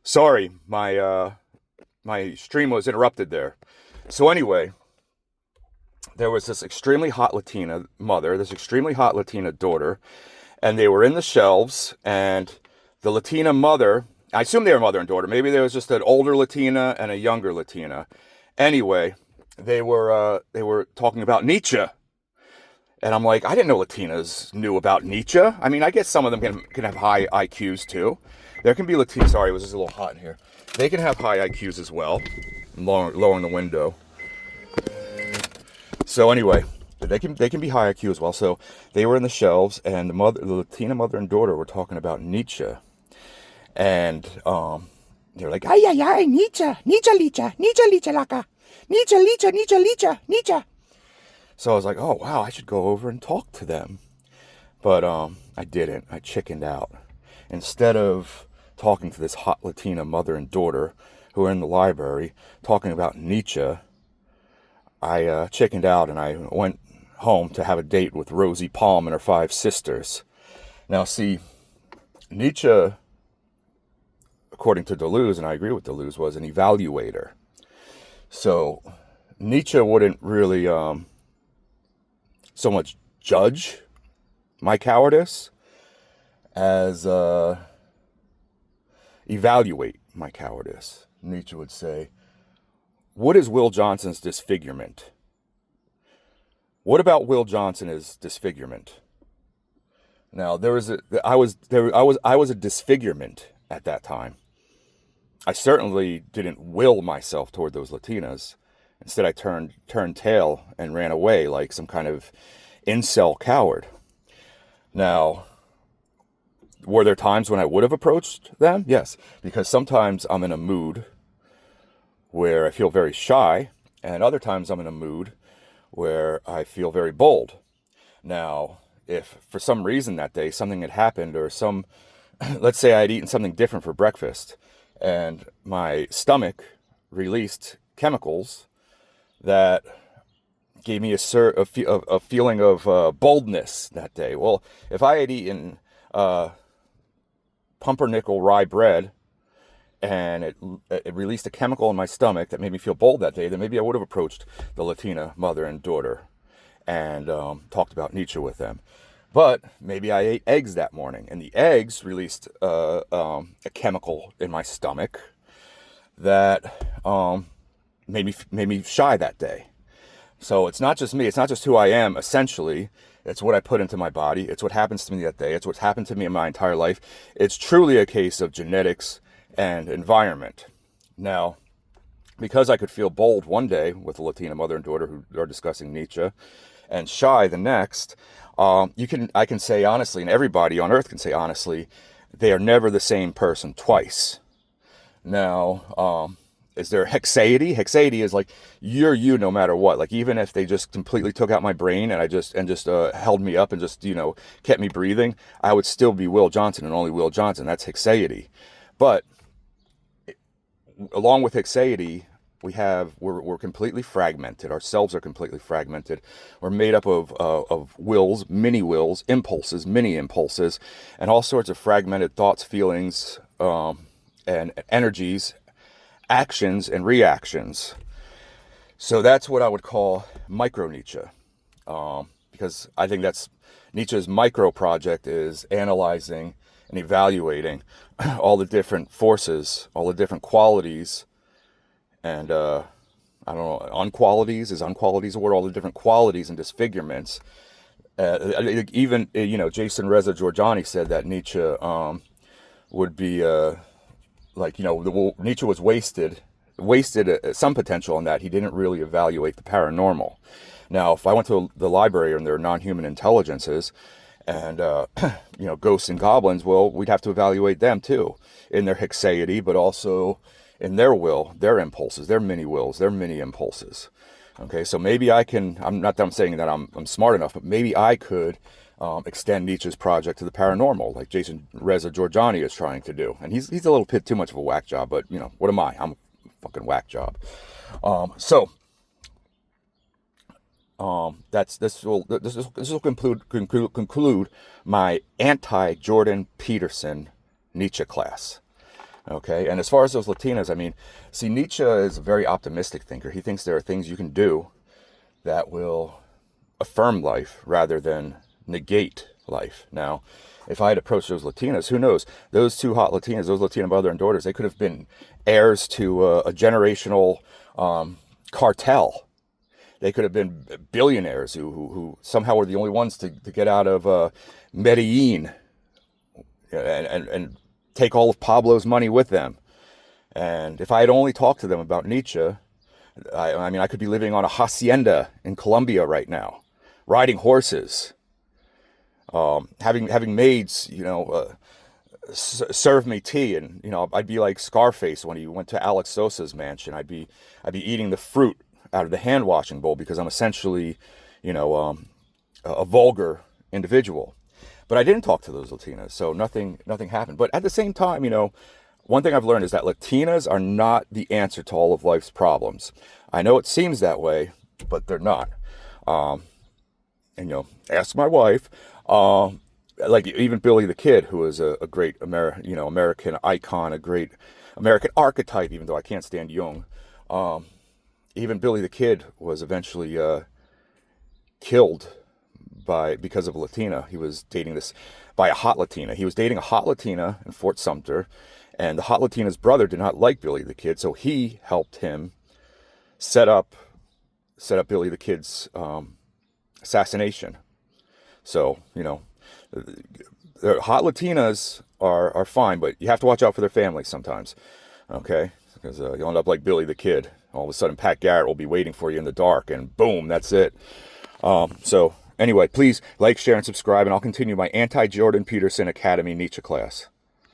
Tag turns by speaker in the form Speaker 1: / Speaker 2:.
Speaker 1: Sorry, my stream was interrupted there. So anyway, there was this extremely hot Latina mother, this extremely hot Latina daughter, and they were in the shelves. And the Latina mother, I assume they were mother and daughter. Maybe there was just an older Latina and a younger Latina. Anyway, they were talking about Nietzsche. And I'm like, I didn't know Latinas knew about Nietzsche. I mean, I guess some of them can have high IQs too. There can be Latinas. Sorry, it was just a little hot in here. They can have high IQs as well. Lowering the window. So anyway, they can be high IQ as well. So they were in the shelves, and the Latina mother and daughter were talking about Nietzsche, and they were like, ay ay ay, Nietzsche, Nietzsche, Nietzsche, Nietzsche, Nietzsche, laka, Nietzsche, Nietzsche, Nietzsche, Nietzsche, Nietzsche. So I was like, oh wow, I should go over and talk to them. But I didn't. I chickened out. Instead of talking to this hot Latina mother and daughter who were in the library talking about Nietzsche, I chickened out and I went home to have a date with Rosie Palm and her five sisters. Now, see, Nietzsche, according to Deleuze, and I agree with Deleuze, was an evaluator. So Nietzsche wouldn't really so much judge my cowardice as evaluate my cowardice. Nietzsche would say, what is Will Johnson's disfigurement? What about Will Johnson is disfigurement? Now I was a disfigurement at that time. I certainly didn't will myself toward those Latinas. Instead, I turned tail and ran away like some kind of incel coward. Now, were there times when I would have approached them? Yes, because sometimes I'm in a mood where I feel very shy, and other times I'm in a mood where I feel very bold. Now, if for some reason that day something had happened, or let's say I had eaten something different for breakfast, and my stomach released chemicals that gave me a feeling of boldness that day. Well, if I had eaten pumpernickel rye bread and it released a chemical in my stomach that made me feel bold that day, then maybe I would have approached the Latina mother and daughter and talked about Nietzsche with them. But maybe I ate eggs that morning, and the eggs released a chemical in my stomach that made me shy that day. So it's not just me. It's not just who I am, essentially. It's what I put into my body. It's what happens to me that day. It's what's happened to me in my entire life. It's truly a case of genetics and environment. Now, because I could feel bold one day with a Latina mother and daughter who are discussing Nietzsche, and shy the next, I can say honestly, and everybody on earth can say honestly, they are never the same person twice. Now, is there hexaity? Hexaity is like you're you no matter what. Like even if they just completely took out my brain and just held me up and just kept me breathing, I would still be Will Johnson and only Will Johnson. That's hexaity. But along with hexaity, we're completely fragmented. Our selves are completely fragmented. We're made up of wills, mini wills, impulses, mini impulses, and all sorts of fragmented thoughts, feelings, and energies, actions and reactions. So that's what I would call micro Nietzsche, because I think that's Nietzsche's micro project is analyzing and evaluating all the different forces, all the different qualities, and I don't know, unqualities is unqualities a word? All the different qualities and disfigurements. Even Jason Reza Giorgiani said that Nietzsche would be Nietzsche was wasted some potential in that he didn't really evaluate the paranormal. Now, if I went to the library and there are non-human intelligences and ghosts and goblins, well, we'd have to evaluate them too in their hexaity, but also in their will, their impulses, their mini wills, their mini impulses. Okay, so maybe I'm not that I'm saying that I'm smart enough, but maybe I could extend Nietzsche's project to the paranormal, like Jason Reza Giorgiani is trying to do. And he's a little bit too much of a whack job, but what am I? I'm a fucking whack job. This will conclude my anti Jordan Peterson Nietzsche class. Okay, and as far as those Latinas, I mean, see, Nietzsche is a very optimistic thinker. He thinks there are things you can do that will affirm life rather than negate life. Now, if I had approached those Latinas, who knows? Those two hot Latinas, those Latina mother and daughters, they could have been heirs to a generational cartel. They could have been billionaires who somehow were the only ones to get out of Medellin and take all of Pablo's money with them. And if I had only talked to them about Nietzsche, I mean, I could be living on a hacienda in Colombia right now, riding horses, having maids, serve me tea, and I'd be like Scarface when he went to Alex Sosa's mansion. I'd be eating the fruit out of the hand washing bowl because I'm essentially, a vulgar individual. But I didn't talk to those Latinas, so nothing happened. But at the same time, one thing I've learned is that Latinas are not the answer to all of life's problems. I know it seems that way, but they're not. Ask my wife. Like even Billy the Kid, who is a great American icon, a great American archetype, even though I can't stand Jung. Even Billy the Kid was eventually killed because of a Latina. He was dating by a hot Latina. He was dating a hot Latina in Fort Sumter, and the hot Latina's brother did not like Billy the Kid, so he helped him set up Billy the Kid's assassination. So, the hot Latinas are fine, but you have to watch out for their families sometimes, okay? Because you'll end up like Billy the Kid. All of a sudden, Pat Garrett will be waiting for you in the dark, and boom, that's it. So, anyway, please like, share, and subscribe, and I'll continue my anti-Jordan Peterson Academy Nietzsche class.